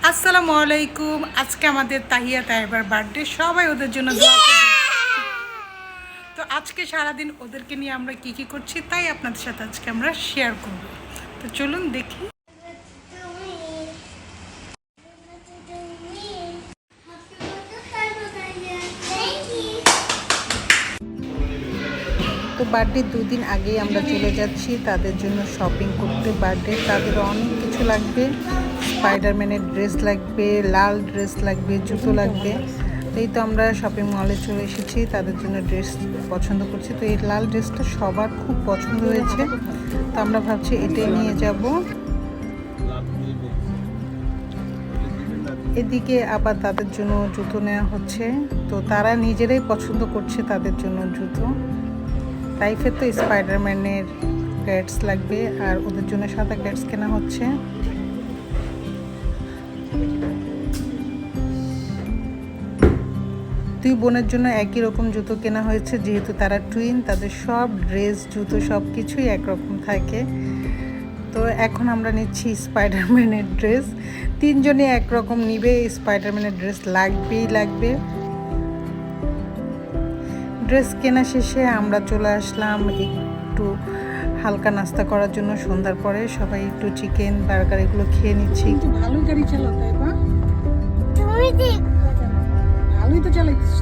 আসসালামু আলাইকুম। আজকে আমাদের তাহিয়া তাইবার বার্থডে, সবাই ওদের জন্য দোয়া করবেন। তো আজকে সারাদিন ওদেরকে নিয়ে আমরা কি কি করছি তাই আপনাদের সাথে আজকে আমরা শেয়ার করব। তো চলুন দেখি। তো বার্থডে দুদিন আগেই আমরা চলে যাচ্ছি তাদের জন্য শপিং করতে। বার্থডে তাদের অনেক কিছু লাগবে, স্পাইডারম্যানের ড্রেস লাগবে, লাল ড্রেস লাগবে, জুতো লাগবে। এই তো আমরা শপিং মলে চলে এসেছি, তাদের জন্য ড্রেস পছন্দ করছি। তো এই লাল ড্রেসটা সবার খুব পছন্দ হয়েছে, তো আমরা ভাবছি এটাই নিয়ে যাব। এদিকে আবার তাদের জন্য জুতো নেওয়া হচ্ছে, তো তারা নিজেরাই পছন্দ করছে তাদের জন্য জুতো। টাইফের তো স্পাইডারম্যানের গ্যাটস লাগবে আর ওদের জন্য সাদা গ্যাটস কেনা হচ্ছে। দুই বোনের জন্য একই রকম জুতো কেনা হয়েছে, যেহেতু তারা টুইন, তাদের সব ড্রেস জুতো সব কিছুই একরকম থাকে। তো এখন আমরা নিচ্ছি স্পাইডারম্যানের ড্রেস, তিনজনে একরকম নিবে। স্পাইডারম্যানের ড্রেস লাগবেই লাগবে। ড্রেস কেনা শেষে আমরা চলে আসলাম একটু হালকা নাস্তা করার জন্য। সন্ধ্যার পরে সবাই একটু চিকেন বার্গার এগুলো খেয়ে নিচ্ছি। ভালোই গাড়ি চালাও তাই বা? ভালোই তো চালাইতেছ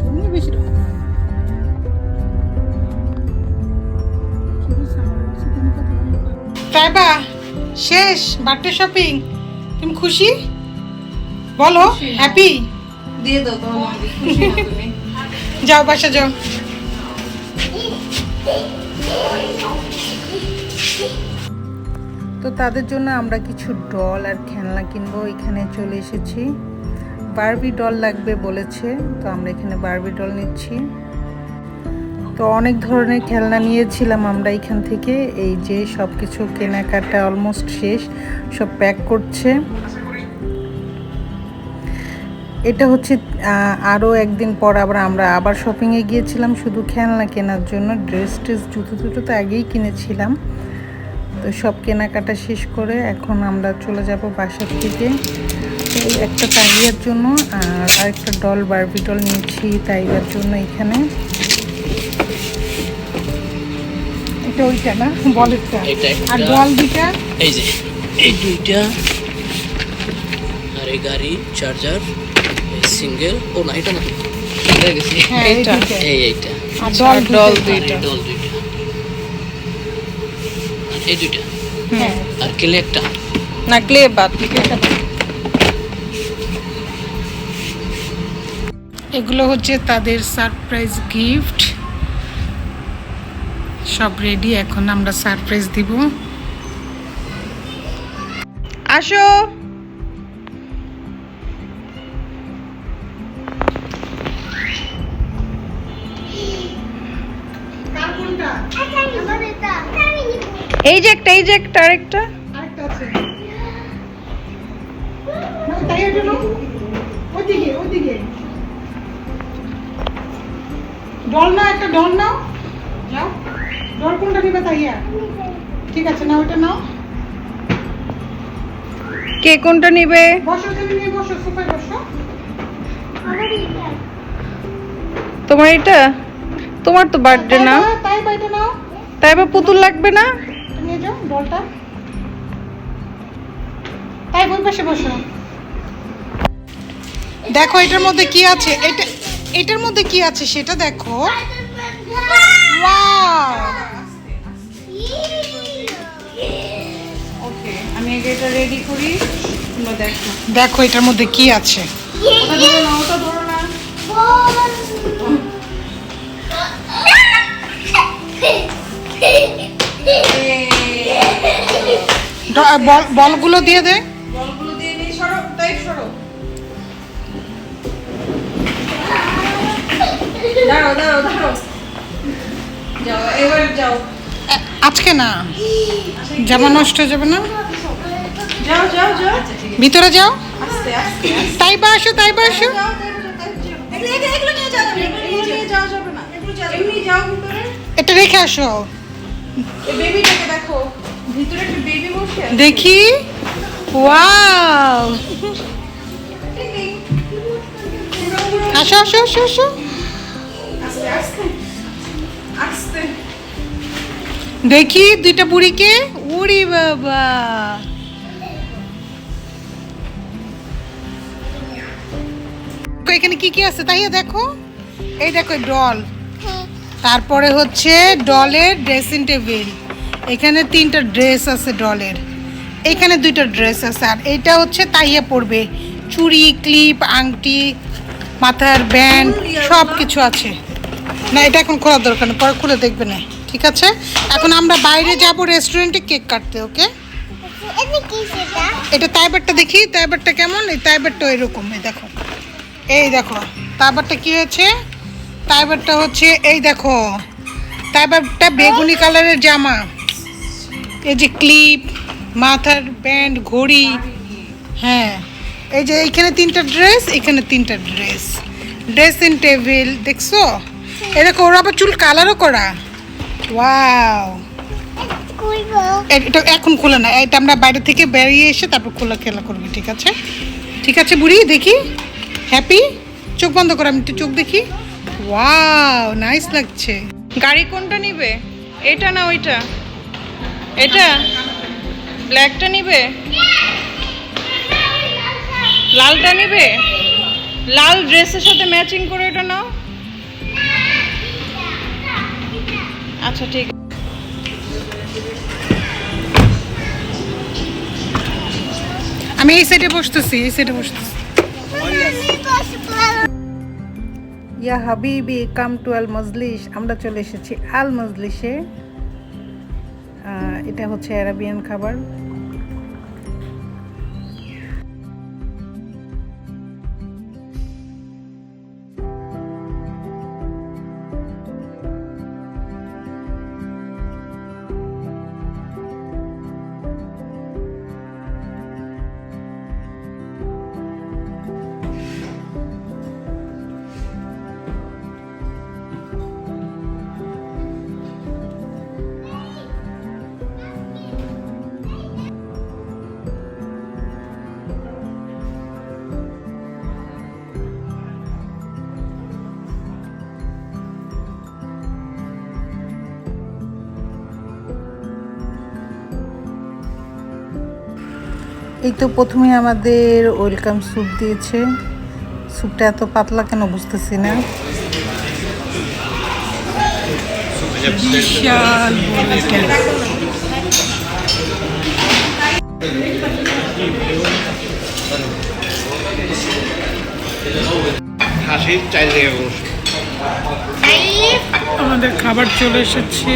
তুমি, বেশি তাই বা? শেষ বার্থডে শপিং, তুমি খুশি? বলো হ্যাপি দিয়ে দাও তো, খুশি না তুমি? যাও বাসা যাও। তো তাদের জন্য আমরা কিছু ডল আর খেলনা কিনবো। এখানে চলে এসেছি, বারবি ডল লাগবে বলেছে, তো আমরা এখানে বারবি ডল নিচ্ছি। তো অনেক ধরনের খেলনা নিয়েছিলাম আমরা এখান থেকে। এই যে সব কিছু কেনাকাটা অলমোস্ট শেষ, সব প্যাক করছে। এটা হচ্ছে আরও একদিন পর আমরা আবার শপিংয়ে গিয়েছিলাম শুধু খেলনা কেনার জন্য। ড্রেস জুতো টুতো তো আগেই কিনেছিলাম। তো সব কেনাকাটা শেষ করে এখন আমরা চলে যাব বাসার থেকে। একটা তাইয়ার জন্য আর আরেকটা ডল বারবি ডল নিয়েছি তাইয়ার জন্য। এখানে এটা ওইটা না বলেরটা, আর ডল দুইটা, এই যে এই দুইটা, আর এই গাড়ি চার্জার সিঙ্গেল। ও না, এটা না, ভুলে গেছি। এইটা এইটা আর ডল দুইটা, দুইটা। ডল দুইটা, আর এই দুইটা, হ্যাঁ আর কেলে একটা। না, ক্লে বাদ। এগুলো হচ্ছে তাদের সারপ্রাইজ গিফট। সব রেডি, এখন আমরা সারপ্রাইজ দিব। আসো। এই যে একটা, এই যে একটা, আরেকটা। আরেকটা আছে, মানে তাই এটা নাও, ওইদিকে ওইদিকে। ডল না, একটা ডল নাও, যাও। ডল কোনটা নিবে তাইয়া? ঠিক আছে, নাও ওটা নাও। কে কোনটা নিবে? বসো, তুমি নিয়ে বসো, সোফায় বসো। তোমার এটা? তোমার তো বার্থডে না, তাই বা এটা নাও, তাই বা পুতুল লাগবে না? তুমি নিয়ে যাও ডলটা। তাই বই পাশে বসো। দেখো এটার মধ্যে কি আছে, এটার মধ্যে কি আছে সেটা দেখো। ওয়াও, ওকে, আমি আগে এটা রেডি করি, তোমরা দেখো। দেখো এটার মধ্যে কি আছে। ওটা ধরো না, ওটা ধরো না। বলগুলো দিয়ে দে। বলগুলো দিয়ে নিয়ে সরো, তাই সরো। দাঁড়াও দাঁড়াও দাঁড়াও, যাও এবার যাও। আজকে না, জামা নষ্ট হয়ে যাবে না। যাও যাও যাও, ভিতরে যাও। আস্তে আস্তে তাই বা আসো, তাই বা আসো। এগুলো নিয়ে যাও, এগুলো নিয়ে যাওয়া যাবে না, এমনি যাও ভিতরে। এটা রেখে আসো। এই বেবিটাকে দেখো, ভিতরে একটা বেবি বসে আছে। দেখি ওয়াও, আসো আসো আসো আসো। আস্তে আস্তে আস্তে দেখি দুইটা বুড়িকে। উড়ি বাবা, এখানে কি কি আছে তাই দেখো। এই দেখো ডল, তারপরে হচ্ছে ডলের ড্রেসিং টেবিল, এখানে 3টা ড্রেস আছে ডলের, এখানে 2টা ড্রেস আছে। আর এটা হচ্ছে তাইয়া পড়বে, চুড়ি, ক্লিপ, আংটি, মাথার ব্যান্ড সব কিছু আছে। না এটা এখন খোলা দরকার না, পরে খুলে দেখবে না, ঠিক আছে? এখন আমরা বাইরে যাব রেস্টুরেন্টে কেক কাটতে, ওকে? এটা তাইবারটা দেখি, তাইবারটা কেমন? এই তাইবারটা এরকম, এই দেখো, এই দেখো তাইবারটা কি হয়েছে। তাইবারটা হচ্ছে এই দেখো, তাইবারটা বেগুনি কালারের জামা, এই যে ক্লিপ, মাথার ব্যান্ড, ঘড়ি, হ্যাঁ এই যে এইখানে 3টা ড্রেস, এখানে 3টা ড্রেস, ড্রেসিং টেবিল দেখছো? এই দেখো ওরা আবার চুল কালারও করা। ওয়াও, এটা এখন খোলা না, এটা আমরা বাইরে থেকে বেরিয়ে এসে তারপর খোলা খেলা করবি, ঠিক আছে? ঠিক আছে বুড়ি, দেখি হ্যাপি, চোখ বন্ধ করে আমি একটু চোখ দেখি। ওয়াও, নাইস লাগছে। গাড়ি কোনটা নিবে, এটা না ওইটা? এটা ব্ল্যাকটা নিবে, লালটা নিবে? লাল ড্রেসের সাথে ম্যাচিং করে এটা নাও। আচ্ছা ঠিক আছে। আমি এই সাইডে বসতেছি, এই সাইডে বসতেছি। ইয়া হাবিবি কাম টু আল মজলিস, আমরা চলে এসেছি আল মজলিসে। এটা হচ্ছে আরাবিয়ান খাবার। এই তো প্রথমে আমাদের ওয়েলকাম স্যুপ দিয়েছে। স্যুপটা এত পাতলা কেন বুঝতেছি না। বিশাল বড় এটা। আমাদের খাবার চলে এসেছে।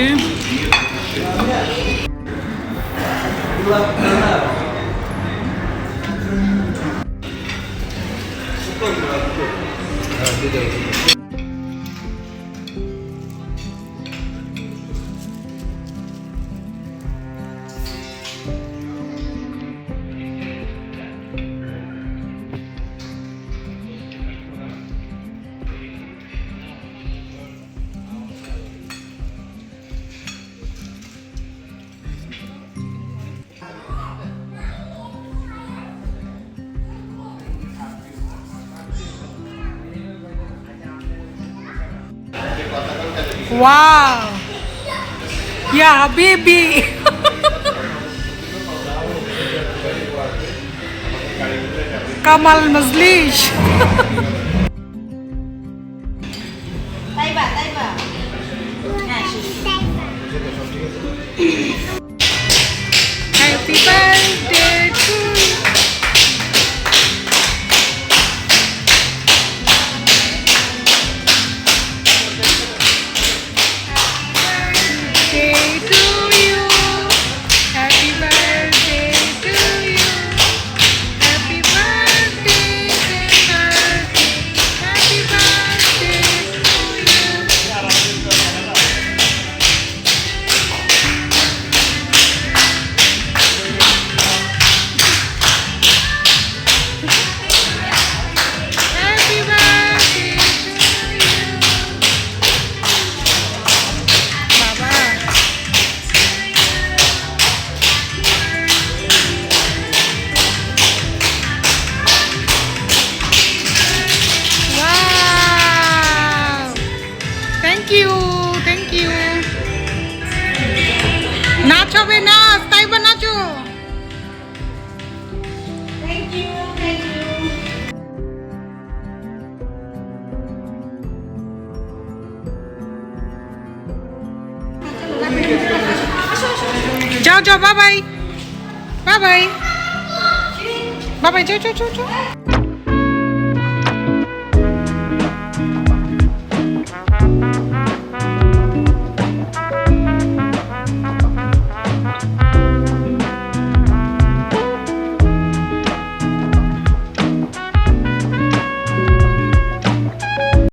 Wow! Ya Habibi! Kamal Mazlish! Taiba Taiba হ্যাঁ Happy birthday to you! যাও যাও বাবাই বাবাই বাবাই যাও যাও যাও যাও